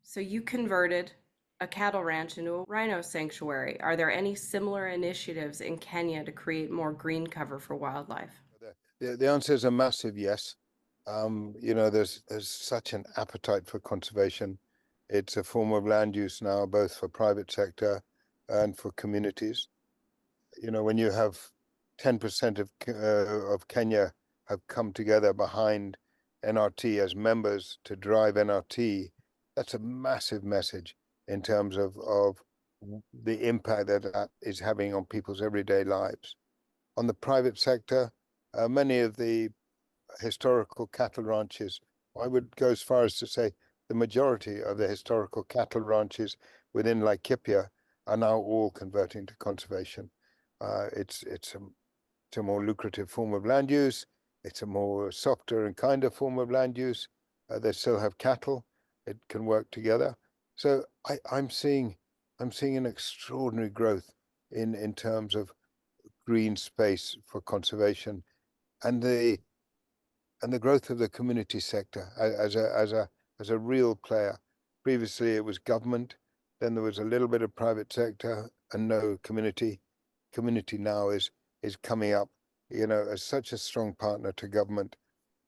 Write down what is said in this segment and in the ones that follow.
So you converted a cattle ranch into a rhino sanctuary. Are there any similar initiatives in Kenya to create more green cover for wildlife? The answer is a massive yes. There's such an appetite for conservation. It's a form of land use now, both for private sector and for communities. When you have 10% of Kenya have come together behind NRT as members to drive NRT, that's a massive message in terms of the impact that that is having on people's everyday lives. On the private sector, many of the historical cattle ranches, I would go as far as to say the majority of the historical cattle ranches within Laikipia are now all converting to conservation. It's a more lucrative form of land use. It's a more softer and kinder form of land use. They still have cattle. It can work together. So I'm seeing an extraordinary growth in terms of green space for conservation and the growth of the community sector as a real player. Previously, it was government, then there was a little bit of private sector and no community. Community now is coming up, as such a strong partner to government.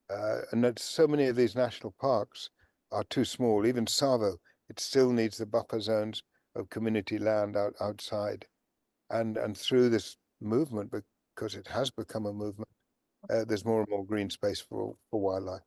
And that so many of these national parks are too small. Even Savo, it still needs the buffer zones of community land outside. And through this movement, because it has become a movement, there's more and more green space for wildlife.